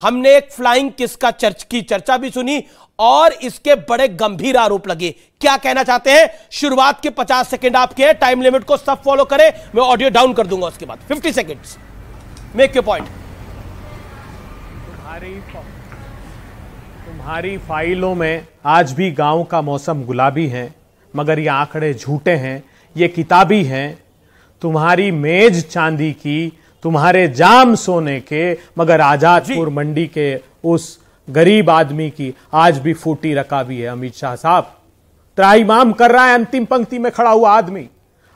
हमने एक flying kiss का चर्चा भी सुनी और इसके बड़े गंभीर आरोप लगे। क्या कहना चाहते हैं? शुरुआत के 50 सेकंड आपके हैं, टाइम लिमिट को सब फॉलो करें, मैं ऑडियो डाउन कर दूंगा उसके बाद 50 सेकंड्स, मेक योर पॉइंट। तुम्हारी फाइलों में आज भी गांव का मौसम गुलाबी है, मगर ये आंकड़े झूठे हैं, ये किताबी हैं। तुम्हारी मेज चांदी की, तुम्हारे जाम सोने के, मगर आजादपुर मंडी के उस गरीब आदमी की आज भी फूटी रकाबी है। अमित शाह साहब, त्राहिमाम कर रहा है अंतिम पंक्ति में खड़ा हुआ आदमी।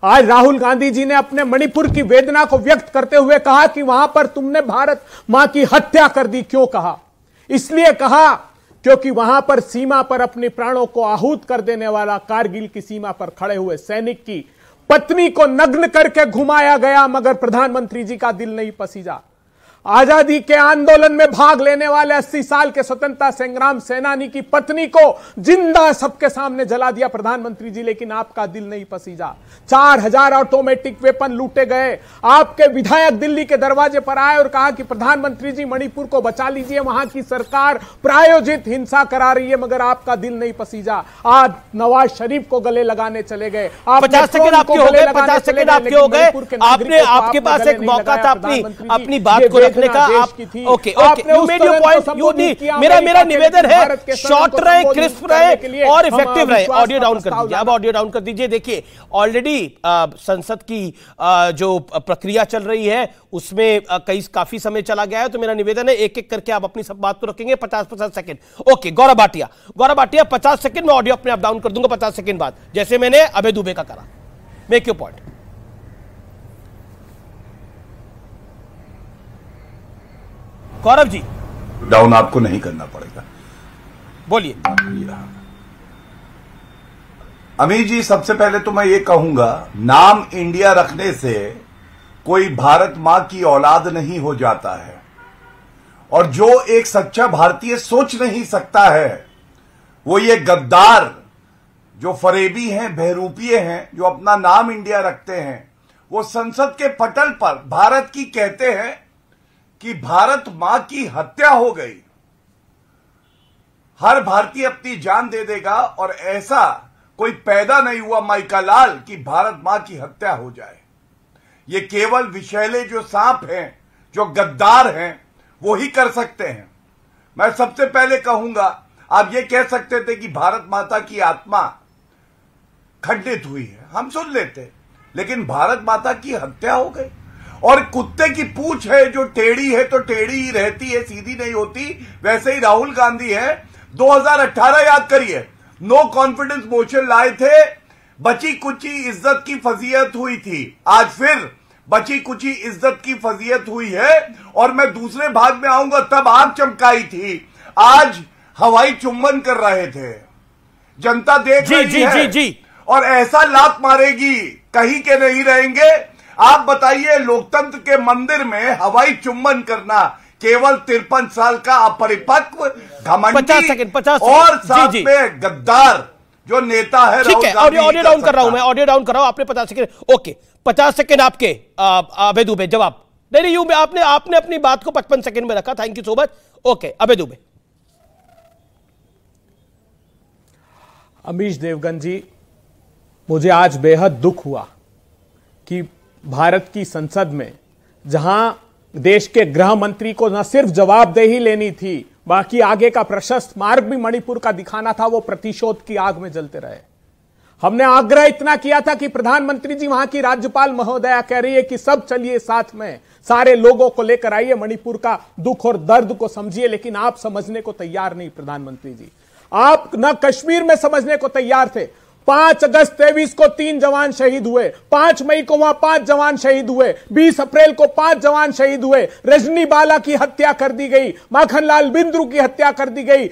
आज राहुल गांधी जी ने अपने मणिपुर की वेदना को व्यक्त करते हुए कहा कि वहां पर तुमने भारत मां की हत्या कर दी। क्यों कहा? इसलिए कहा क्योंकि वहां पर सीमा पर अपने प्राणों को आहूत कर देने वाला, कारगिल की सीमा पर खड़े हुए सैनिक की पत्नी को नग्न करके घुमाया गया, मगर प्रधानमंत्री जी का दिल नहीं पसीजा। आजादी के आंदोलन में भाग लेने वाले 80 साल के स्वतंत्रता संग्राम सेनानी की पत्नी को जिंदा सबके सामने जला दिया प्रधानमंत्री जी, लेकिन आपका दिल नहीं पसीजा। 4000 ऑटोमेटिक वेपन लूटे गए। आपके विधायक दिल्ली के दरवाजे पर आए और कहा कि प्रधानमंत्री जी मणिपुर को बचा लीजिए, वहां की सरकार प्रायोजित हिंसा करा रही है, मगर आपका दिल नहीं पसीजा। आज नवाज शरीफ को गले लगाने चले गए। 50 सेकंड आपके हो गए, 50 सेकंड आपके हो गए। आपने, आपके पास एक मौका था अपनी बात को रखने का। आप okay, you made your point. You नी मेरा निवेदन है, शॉर्ट रहे, क्रिस्प रहे और इफेक्टिव रहे। ऑडियो डाउन कर दीजिए, अब ऑडियो डाउन कर दीजिए। देखिए ऑलरेडी संसद की जो प्रक्रिया चल रही है उसमें काफी समय चला गया है, तो मेरा निवेदन है एक एक करके आप अपनी सब बात को रखेंगे। 50 second. Okay, Gaurav Bhatia 50 second में ऑडियो अपने आप डाउन कर दूंगा 50 सेकंड बाद, जैसे मैंने अभय दुबे का करा। Make your point. Gaurav ji, down आपको नहीं करना पड़ेगा, बोलिए। अमीर जी, सबसे पहले तो मैं ये कहूंगा, नाम इंडिया रखने से कोई भारत मां की औलाद नहीं हो जाता है, और जो एक सच्चा भारतीय सोच नहीं सकता है वो ये गद्दार जो फरेबी हैं, बहरूपिये हैं, जो अपना नाम इंडिया रखते हैं, वो संसद के पटल पर भारत की कहते हैं कि भारत मां की हत्या हो गई। हर भारतीय अपनी जान दे देगा और ऐसा कोई पैदा नहीं हुआ माइका लाल कि भारत मां की हत्या हो जाए। ये केवल विषैले जो सांप हैं, जो गद्दार हैं, वो ही कर सकते हैं। मैं सबसे पहले कहूंगा, आप ये कह सकते थे कि भारत माता की आत्मा खंडित हुई है, हम सुन लेते, लेकिन भारत माता की हत्या हो गई। और कुत्ते की पूंछ है जो टेढ़ी है तो टेढ़ी ही रहती है, सीधी नहीं होती। वैसे ही राहुल गांधी है, 2018 याद करिए, नो कॉन्फिडेंस मोशन लाए थे, बची कुची इज्जत की फजीयत हुई थी। आज फिर बची कुची इज्जत की फजीयत हुई है, और मैं दूसरे भाग में आऊंगा, तब आग चमकाई थी, आज हवाई चुम्बन कर रहे थे। जनता देख रही है और ऐसा लात मारेगी, कहीं के नहीं रहेंगे। आप बताइए, लोकतंत्र के मंदिर में हवाई चुम्बन करना केवल 53 साल का अपरिपक्व, घमंडी और साथ में गद्दार जो नेता है। ठीक है, ऑडियो डाउन कर रहा हूं मैं, ऑडियो डाउन कर रहा हूं। आपने 50 सेकंड, ओके 50 सेकंड आपके। अभय दुबे जवाब नहीं, आपने अपनी बात को 55 सेकंड में रखा। Thank you so much. Okay, Abhay Dubey. Amish Devgan ji, मुझे आज बेहद दुख हुआ कि भारत की संसद में, जहां देश के गृह मंत्री को न सिर्फ जवाबदेही लेनी थी, बाकी आगे का प्रशस्त मार्ग भी मणिपुर का दिखाना था, वो प्रतिशोध की आग में जलते रहे। हमने आग्रह इतना किया था कि प्रधानमंत्री जी, वहां की राज्यपाल महोदया कह रही है कि सब चलिए साथ में, सारे लोगों को लेकर आइए, मणिपुर का दुख और दर्द को समझिए, लेकिन आप समझने को तैयार नहीं। प्रधानमंत्री जी, आप न कश्मीर में समझने को तैयार थे। 5 अगस्त 23 को 3 जवान शहीद हुए, 5 मई को वहां 5 जवान शहीद हुए, 20 अप्रैल को 5 जवान शहीद हुए, रजनी बाला की हत्या कर दी गई, माखनलाल बिंद्रू की हत्या कर दी गई,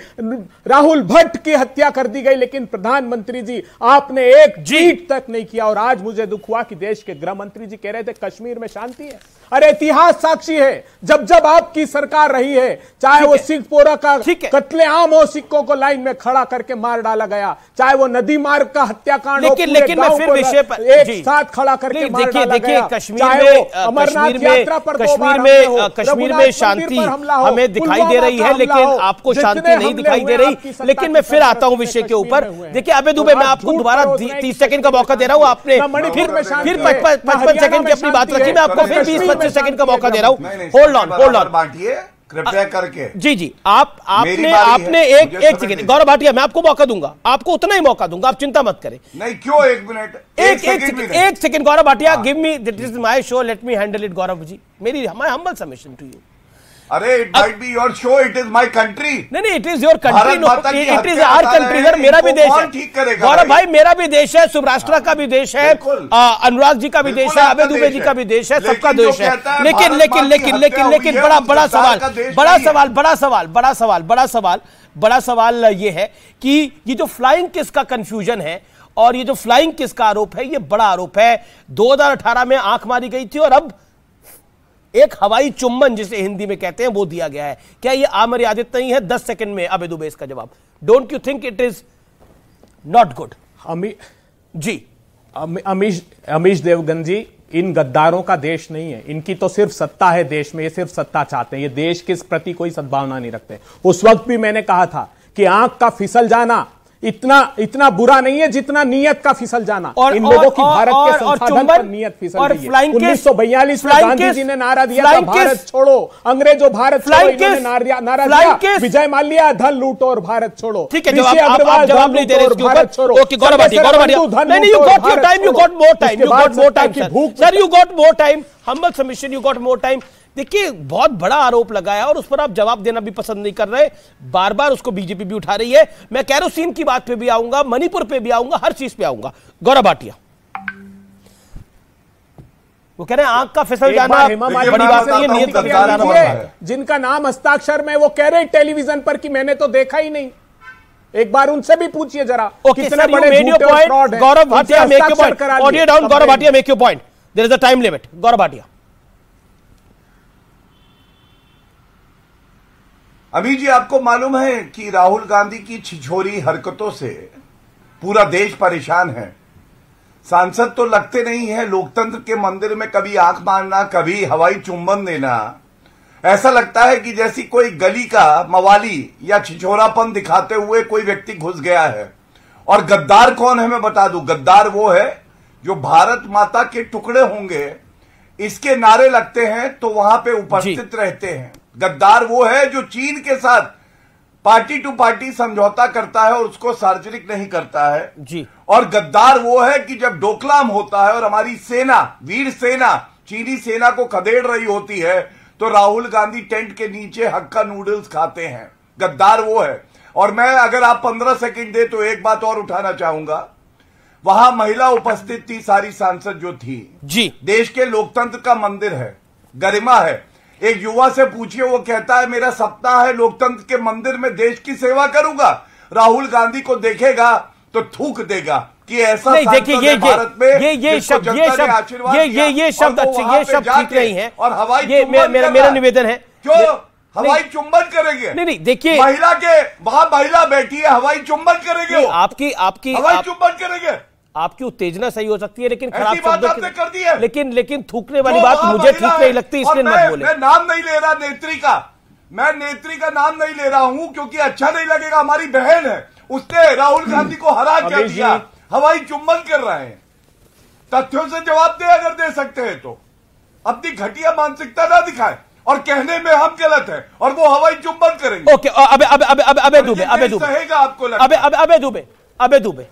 राहुल भट्ट की हत्या कर दी गई, लेकिन प्रधानमंत्री जी आपने एक ट्वीट तक नहीं किया। और आज मुझे दुख हुआ कि देश के गृह मंत्री जी कह रहे थे कश्मीर में शांति है। अरे इतिहास साक्षी है, जब जब आपकी सरकार रही है, चाहे वो सिखपोरा का कत्लेआम हो, सिखों को लाइन में खड़ा करके मार डाला गया, चाहे वो नदी मार्ग का हत्याकांड, लेकिन मैं फिर विषय पर एक साथ खड़ा करके मार डाला गया। कश्मीर में शांति हमें दिखाई दे रही है, लेकिन आपको शांति नहीं दिखाई दे रही। लेकिन मैं फिर आता हूं विषय के ऊपर। देखिए अबे दुबे, मैं आपको दोबारा 30 सेकंड का मौका दे रहा हूं। आपने फिर 55 सेकंड की अपनी बात रखी, मैं आपको फिर 20-25 सेकंड का मौका दे रहा हूं। होल्ड ऑन बांटिए कृपया करके। जी आपने एक सेकंड, गौरव भाटिया मैं आपको मौका दूंगा, आपको उतना ही मौका दूंगा, आप चिंता मत करें। नहीं क्यों, एक मिनट, एक second Gaurav Bhatia, give me, this is my show, let me handle it. Gaurav ji, मेरी my humble submission to you. अरे it might be your show, it is my country. नहीं, it is your country, it is our country sir, मेरा भी देश है गौरव भाई, मेरा भी देश है, सुभराष्ट्रा का भी देश है, अनुराग जी का भी देश है, अबे दुबे जी का भी देश है, सबका देश है। लेकिन बड़ा सवाल ये है कि ये जो फ्लाइंग किस का कंफ्यूजन है और ये जो फ्लाइंग किस का आरोप है, ये बड़ा आरोप है। 2018 में आंख मारी गई थी और अब एक हवाई चुम्बन जिसे हिंदी में कहते हैं वो दिया गया है। क्या ये अमर्यादित नहीं है? 10 सेकंड में अबे दुबे इसका जवाब। Don't you think it is not good? Amish Devgan ji, इन गद्दारों का देश नहीं है, इनकी तो सिर्फ सत्ता है देश में, ये सिर्फ सत्ता चाहते हैं, ये देश के प्रति कोई सद्भावना नहीं रखते। उस वक्त भी मैंने कहा था कि आंख का फिसल जाना इतना बुरा नहीं है जितना नियत का फिसल जाना। और इन लोगों की भारत के संसाधन पर नियत फिसल रही है। 1942 में गांधी जी ने नारा दिया था, भारत छोड़ो, अंग्रेजों भारत छोड़ो, इन्होंने नारा दिया। विजय माल्या, धन लूटो और भारत छोड़ो। ठीक है, जवाब नहीं दे रहे इसके ऊपर। ओके गौरव भाटिया, नहीं, you got your time, you got more time, sir, you got more time, humble submission, you got more time. देखिए बहुत बड़ा आरोप लगाया और उस पर आप जवाब देना भी पसंद नहीं कर रहे, बार बार उसको बीजेपी भी उठा रही है। मैं केरोसिन की बात पे भी आऊंगा, मणिपुर पे भी आऊंगा, हर चीज पे आऊंगा। गौरव भाटिया वो कह रहे हैं आंख का फिसल जाना बड़ी बात नहीं है, नियत का फिसल जाना बड़ा है। जिनका नाम हस्ताक्षर में, वो कह रहे टेलीविजन पर कि मैंने तो देखा ही नहीं। एक बार उनसे भी पूछिए जरा, कितने बड़े point. Gaurav Bhatia make your point, audio down. Gaurav Bhatia make your point, there is a time limit. Gaurav Bhatia. अभी जी आपको मालूम है कि राहुल गांधी की छिछोरी हरकतों से पूरा देश परेशान है। सांसद तो लगते नहीं है, लोकतंत्र के मंदिर में कभी आंख मारना, कभी हवाई चुंबन देना, ऐसा लगता है कि जैसी कोई गली का मवाली या छिछोरापन दिखाते हुए कोई व्यक्ति घुस गया है। और गद्दार कौन है मैं बता दूं, गद्दार वो है जो भारत माता के टुकड़े होंगे इसके नारे लगते हैं तो वहां पे उपस्थित रहते हैं। गद्दार वो है जो चीन के साथ पार्टी टू पार्टी समझौता करता है और उसको सार्वजनिक नहीं करता है जी। और गद्दार वो है कि जब डोकलाम होता है और हमारी सेना, वीर सेना चीनी सेना को खदेड़ रही होती है, तो राहुल गांधी टेंट के नीचे हक्का नूडल्स खाते हैं। गद्दार वो है। और मैं अगर आप 15 सेकंड दे तो एक बात और उठाना चाहूंगा। वहां महिला उपस्थित थी, सारी सांसद जो थी जी। देश के लोकतंत्र का मंदिर है, गरिमा है। एक युवा से पूछिए, वो कहता है मेरा सपना है लोकतंत्र के मंदिर में देश की सेवा करूंगा। राहुल गांधी को देखेगा तो थूक देगा कि ऐसा नहीं। देखिए ये शब्द ठीक नहीं है। और हवाई मेरा निवेदन है, क्यों हवाई चुंबन करेंगे? नहीं देखिए, महिला के वहां महिला बैठी है, हवाई चुंबन करेंगे? आपकी हवाई चुंबन करेंगे? आपकी उत्तेजना सही हो सकती है, लेकिन खराब बात आपने कर दी है। लेकिन थूकने वाली बात मुझे ठीक नहीं लगती, इसलिए मत बोले। मैं नाम नहीं ले रहा नेत्री का, मैं नेत्री का नाम नहीं ले रहा हूं क्योंकि अच्छा नहीं लगेगा। हमारी बहन है, उसने राहुल गांधी को हरा क्या दिया, हवाई चुंबन कर रहे हैं। तथ्यों से जवाब दे, अगर दे सकते हैं तो। अपनी घटिया मानसिकता ना दिखाए और कहने में हम गलत है और वो हवाई चुंबन करेंगे। ओके, अबे दुबे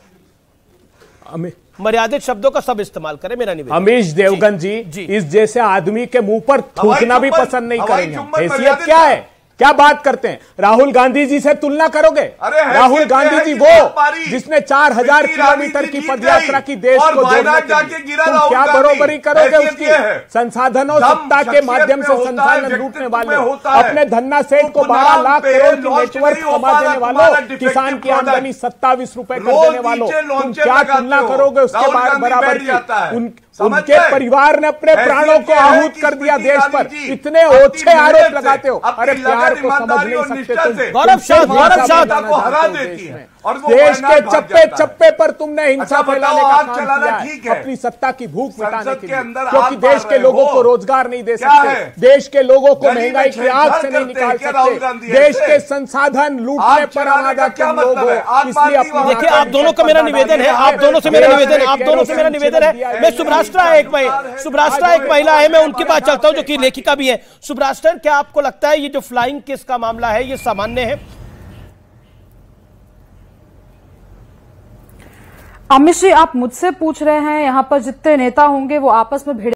मर्यादित शब्दों का सब इस्तेमाल करें, मेरा निवेदन। अमीश देवगन जी इस जैसे आदमी के मुंह पर थूकना भी पसंद नहीं करेंगे। हैसियत क्या है, क्या बात करते हैं? राहुल गांधी जी से तुलना करोगे? राहुल गांधी जी वो जिसने 4000 किलोमीटर की पदयात्रा की देश को जोड़ने के लिए, तुम क्या बरोबरी करोगे उसकी? संसाधनों सत्ता के माध्यम से संसाधन लूटने वाले, अपने धन्ना सेठ को 12 लाख करोड़ की नेटवर्क कमा देने वालों, किसान की आमदनी 27 रुपए कर देने वालों, तुम क्या तुलना करोगे उसके बराबर की? उनके परिवार ने अपने प्राणों को आहूत कर दिया देश पर। इतने ओछे आरोप लगाते हो। अरे प्यार को समझ नहीं सकते। गौरव शाह को हरा देती है और देश के चप्पे चप्पे पर तुमने हिंसा फैलाने का काम किया है, अपनी सत्ता की भूख मिटाने के लिए, क्योंकि देश के लोगों को रोजगार नहीं दे सकते, देश के लोगों को महंगाई की आग से नहीं निकाल सकते, देश के संसाधन लूटने पर आमादा तुम लोग हो। इसलिए देखिए, आप दोनों का मेरा निवेदन है, आप दोनों से मेरा निवेदन है। मैं सुभराष्ट्रा एक महिला है, मैं उनके पास चलता हूं जो कि लेखिका भी है। सुभराष्ट्र, क्या आपको लगता है ये जो फ्लाइंग केस का मामला है ये सामान्य है? अमित जी, आप मुझसे पूछ रहे हैं, यहाँ पर जितने नेता होंगे वो आपस में भिड़े